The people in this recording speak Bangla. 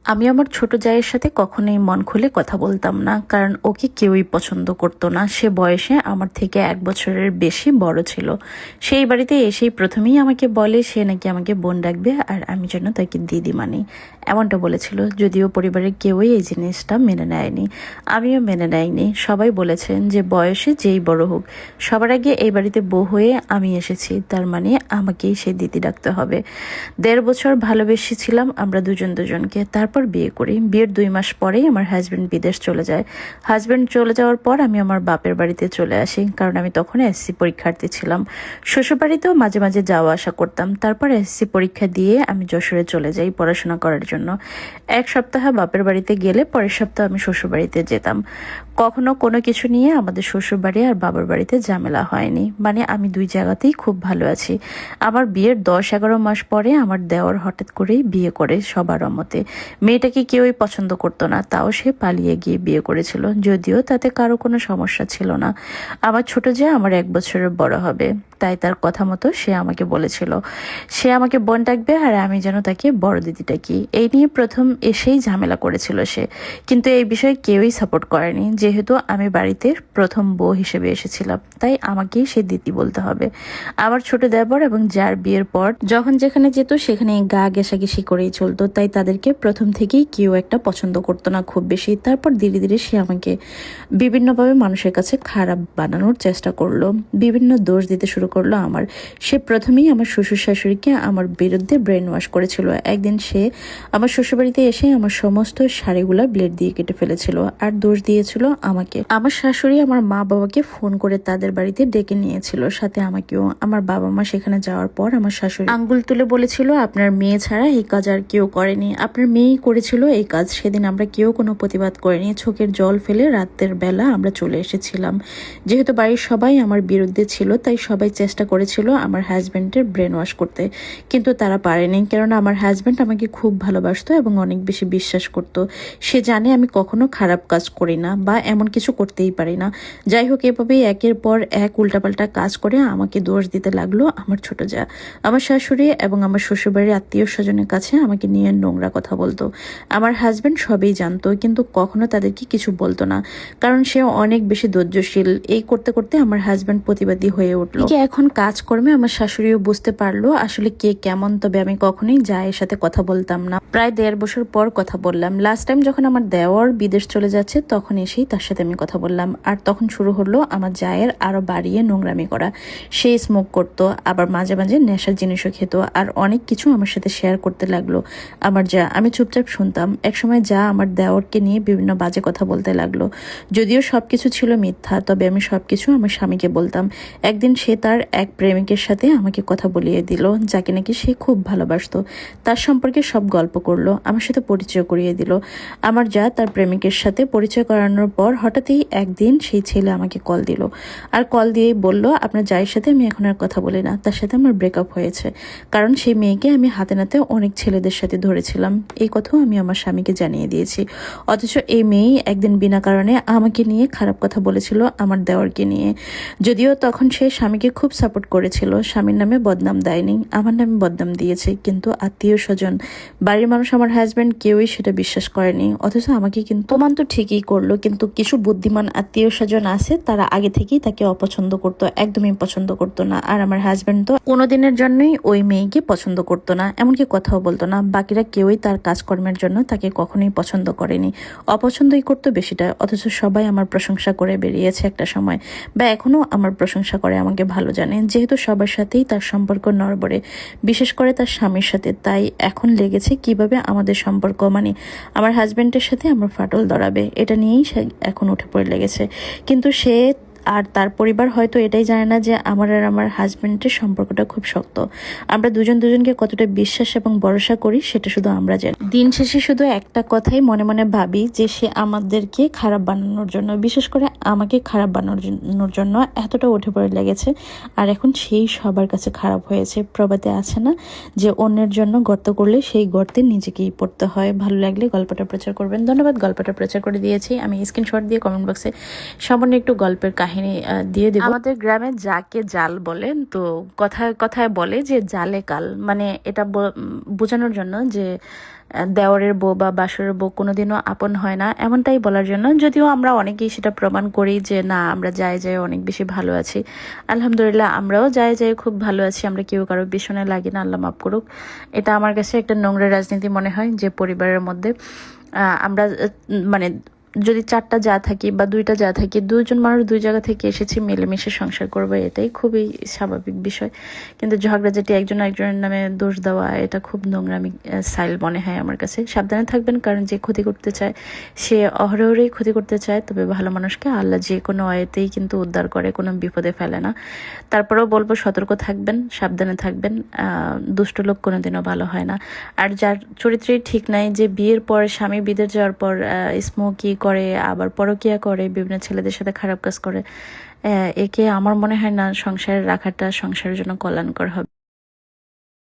আমি আমার ছোট জায়ের সাথে কখনোই মন খুলে কথা বলতাম না, কারণ ওকে কেউই পছন্দ করতো না। সে বয়সে আমার থেকে 1 বছরের বেশি বড় ছিল। সেই বাড়িতে এসেই প্রথমেই আমাকে বলে সে নাকি আমাকে বোন ডাকবে আর আমি যেন তাকে দিদি মানি, এমনটা বলেছিল। যদিও পরিবারের কেউই এই জিনিসটা মেনে নেয়নি, আমিও মেনে নেয়নি। সবাই বলেছেন যে বয়সে যেই বড় হোক, সবার আগে এই বাড়িতে বউ হয়ে আমি এসেছি, তার মানে আমাকেই সে দিদি ডাকতে হবে। 1.5 বছর ভালোবেসেছিলাম আমরা দুজন দুজনকে, তারপর বিয়ে করি। বিয়ের 2 মাস পরেই আমার হাজব্যান্ড বিদেশ চলে যায়। হাজব্যান্ড চলে যাওয়ার পর আমি আমার বাপের বাড়িতে চলে আসি, কারণ আমি তখন এসএসসি পরীক্ষার্থী ছিলাম। শ্বশুরবাড়িতেও মাঝে মাঝে যাওয়া আসা করতাম। তারপর এসএসসি পরীক্ষা দিয়ে আমি যশোরে চলে যাই পড়াশোনা করার জন্য। 1 সপ্তাহ বাপের বাড়িতে গেলে পরের সপ্তাহ আমি শ্বশুরবাড়িতে যেতাম। কখনো কোনো কিছু নিয়ে আমাদের শ্বশুরবাড়ি আর বাবার বাড়িতে ঝামেলা হয়নি, মানে আমি 2 জায়গাতেই খুব ভালো আছি। আমার বিয়ের 10-11 মাস পরে আমার দেওর হঠাৎ করেই বিয়ে করে সবার মতে। মেয়েটাকে কেউই পছন্দ করতো না, তাও সে পালিয়ে গিয়ে বিয়ে করেছিল, যদিও তাতে কারো কোনো সমস্যা ছিল না। আমার ছোট যে আমার 1 বছরের বড় হবে, তাই তার কথা মতো সে আমাকে বলেছিল সে আমাকে বোন ডাকবে আর আমি যেন তাকে বড় দিদি ডাকি। এই নিয়ে প্রথম এসেই ঝামেলা করেছিল সে, কিন্তু এই বিষয়ে কেউই সাপোর্ট করেনি। যেহেতু আমি বাড়িতে প্রথম বউ হিসেবে এসেছিলাম, তাই আমাকেই সে দিদি বলতে হবে। আমার ছোট দেবর এবং যার বিয়ের পর যখন যেখানে যেত সেখানে গা ঘেঁষাঘেঁষি করেই চলতো, তাই তাদেরকে প্রথম থেকেই কেউ একটা পছন্দ করতো না খুব বেশি। তারপর ধীরে ধীরে সে আমাকে বিভিন্নভাবে মানুষের কাছে খারাপ বানানোর চেষ্টা করলো, বিভিন্ন দোষ দিতে শুরু করলো আমার। সে প্রথমেই আমার শ্বশুর শাশুড়িকে আমার বিরুদ্ধে ব্রেন ওয়াশ করেছিল। একদিন সে আমার শ্বশুরবাড়িতে এসে আমার সমস্ত শাড়িগুলা ব্লেড দিয়ে কেটে ফেলেছিল আর দোষ দিয়েছিল আমাকে। আমার শাশুড়ি আমার মা বাবাকে ফোন করে তাদের বাড়িতে ডেকে নিয়েছিল, সাথে আমাকেও। আমার বাবা মা সেখানে যাওয়ার পর আমার শাশুড়ি আঙ্গুল তুলে বলেছিল, আপনার মেয়ে ছাড়া এই কাজ আর কেউ করেনি, আপনার মেয়েই করেছিল এই কাজ। সেদিন আমরা কেউ কোনো প্রতিবাদ করিনি, চোখের জল ফেলে রাতের বেলা আমরা চলে এসেছিলাম। যেহেতু বাড়ির সবাই আমার বিরুদ্ধে ছিল, তাই সবাই চেষ্টা করেছিল আমার হাজব্যান্ডের ব্রেন ওয়াশ করতে, কিন্তু তারা পারেনি। কেননা আমার হাজব্যান্ড আমাকে খুব ভালোবাসতো এবং অনেক বেশি বিশ্বাস করতো। সে জানে আমি কখনো খারাপ কাজ করি না বা এমন কিছু করতেই পারি না। যাই হোক, এভাবেই একের পর এক উল্টাপাল্টা কাজ করে আমাকে দোষ দিতে লাগলো আমার ছোট যা। আমার শাশুড়ি এবং আমার শ্বশুরবাড়ির আত্মীয় স্বজনের কাছে আমাকে নিয়ে নোংরা কথা বলতো। আমার হাজব্যান্ড সবই জানতো, কিন্তু কখনো তাদেরকে কিছু বলতো না, কারণ সে অনেক বেশি ধৈর্যশীল। এই করতে করতে আমার হাজব্যান্ড প্রতিবাদী হয়ে উঠলো। এখন কাজকর্মে আমার শাশুড়িও বুঝতে পারলো আসলে কে কেমন। তবে আমি কখনোই জায়ের সাথে কথা বলতাম না। প্রায় 1.5 বছর পর কথা বললাম। লাস্ট টাইম যখন আমার দেওর বিদেশ চলে যাচ্ছে, তখন এসেই তার সাথে আমি কথা বললাম। আর তখন শুরু হলো আমার জায়ের আরো বাড়িয়ে নোংরামি করা। সে স্মোক করতো, আবার মাঝে মাঝে নেশার জিনিসও খেত, আর অনেক কিছু আমার সাথে শেয়ার করতে লাগলো আমার যা। আমি চুপচাপ শুনতাম। একসময় যা আমার দেওরকে নিয়ে বিভিন্ন বাজে কথা বলতে লাগলো। যদিও সবকিছু ছিল মিথ্যা, তবে আমি সবকিছু আমার স্বামীকে বলতাম। একদিন সে তার এক প্রেমিকের সাথে আমাকে কথা বলিয়ে দিল, যাকে নাকি সে খুব ভালোবাসতো। তার সম্পর্কে সব গল্প করলো, আমার সাথে পরিচয় করিয়ে দিল। আমার যা তার প্রেমিকের সাথে পরিচয় করানোর পর হঠাৎই একদিন সেই ছেলে আমাকে কল দিল, আর কল দিয়েই বলল, আপনার জায়ের সাথে আমি এখন আর কথা বলি না, তার সাথে আমার ব্রেকআপ হয়েছে। কারণ সেই মেয়েকে আমি হাতে নাতে অনেক ছেলেদের সাথে ধরেছিলাম। এই কথাও আমি আমার স্বামীকে জানিয়ে দিয়েছি। অথচ এই মেয়েই একদিন বিনা কারণে আমাকে নিয়ে খারাপ কথা বলেছিল আমার দেওরকে নিয়ে। যদিও তখন সে স্বামীকে খুব সাপোর্ট করেছিল, স্বামীর নামে বদনাম দেয়নি, আমার নামে বদনাম দিয়েছে। কিন্তু আত্মীয় স্বজন, বাড়ির মানুষ, আমার হাজব্যান্ড কেউই সেটা বিশ্বাস করেনি। অথচ আমাকে কিন্তু প্রমাণ তো ঠিকই করলো। কিন্তু কিছু বুদ্ধিমান আত্মীয় স্বজন আছে, তারা আগে থেকেই তাকে অপছন্দ করতো, একদমই পছন্দ করতো না। আর আমার হাজব্যান্ড তো কোনোদিনের জন্যই ওই মেয়েকে পছন্দ করতো না, এমনকি কথাও বলতো না। বাকিরা কেউই তার কাজকর্মের জন্য তাকে কখনোই পছন্দ করেনি, অপছন্দই করতো বেশিটা। অথচ সবাই আমার প্রশংসা করে বেরিয়েছে একটা সময়, বা এখনো আমার প্রশংসা করে, আমাকে ভালো জানে। যেহেতু সবার সাথেই তার সম্পর্ক নড়বড়ে, বিশেষ করে তার স্বামীর সাথে, তাই এখন লেগেছে কিভাবে আমাদের সম্পর্ক, মানে আমার হাজব্যান্ডের সাথে আমার ফাটল ধরাবে, এটা নিয়েই সে এখন উঠে পড়ে লেগেছে। কিন্তু সে আর তার পরিবার হয়তো এটাই জানে না যে আমার আর আমার হাজব্যান্ডের সম্পর্কটা খুব শক্ত। আমরা দুজন দুজনকে কতটা বিশ্বাস এবং ভরসা করি সেটা শুধু আমরা জানি। দিন শেষে শুধু একটা কথাই মনে মনে ভাবি, যে সে আমাদেরকে খারাপ বানানোর জন্য, বিশেষ করে আমাকে খারাপ বানানোর জন্য এতটা উঠে পড়ে লেগেছে। আর এখন সেই সবার কাছে খারাপ হয়েছে। প্রবাদে আছে না যে অন্যের জন্য গর্ত করলে সেই গর্তে নিজেকেই পড়তে হয়। ভালো লাগলে গল্পটা প্রচার করবেন। ধন্যবাদ। গল্পটা প্রচার করে দিয়েছি আমি। স্ক্রিনশট দিয়ে কমেন্ট বক্সে সামান্য একটু গল্পের কাহিনী কাহিনী দিয়ে দেব। আমাদের গ্রামে যাকে জাল বলেন, তো কথায় কথায় বলে যে জালে কাল, মানে এটা বোঝানোর জন্য যে দেওরের বউ বা বাসরের বউ কোনোদিনও আপন হয় না, এমনটাই বলার জন্য। যদিও আমরা অনেকেই সেটা প্রমাণ করি যে না, আমরা যায় যায় অনেক বেশি ভালো আছি। আলহামদুলিল্লাহ, আমরাও যায় যায় খুব ভালো আছি, আমরা কেউ কারো পিছনে লাগি না, আল্লাহ মাফ করুক। এটা আমার কাছে একটা নোংরা রাজনীতি মনে হয় যে পরিবারের মধ্যে আমরা মানে যদি 4টা যা থাকি বা 2টা যা থাকি, 2জন মানুষ 2 জায়গা থেকে এসেছি, মিলেমিশে সংসার করবে, এটাই খুবই স্বাভাবিক বিষয়। কিন্তু ঝগড়াঝাটি একজন একজনের নামে দোষ দেওয়া, এটা খুব নোংরামি সাইল মনে হয় আমার কাছে। সাবধানে থাকবেন, কারণ যে ক্ষতি করতে চায় সে অহরহরেই ক্ষতি করতে চায়। তবে ভালো মানুষকে আল্লাহ যে কোনো আয়াতেই কিন্তু উদ্ধার করে, কোনো বিপদে ফেলে না। তারপরেও বলবো সতর্ক থাকবেন, সাবধানে থাকবেন। দুষ্ট লোক কোনোদিনও ভালো হয় না। আর যার চরিত্রই ঠিক নাই, যে বিয়ের পর স্বামী বিদেশ যাওয়ার পর স্মোকি করে, আবার পরকিয়া করে, বিভিন্ন ছেলেদের সাথে খারাপ কাজ করে, একে আমার মনে হয় না সংসারে রাখাটা সংসারের জন্য কল্যাণকর হবে।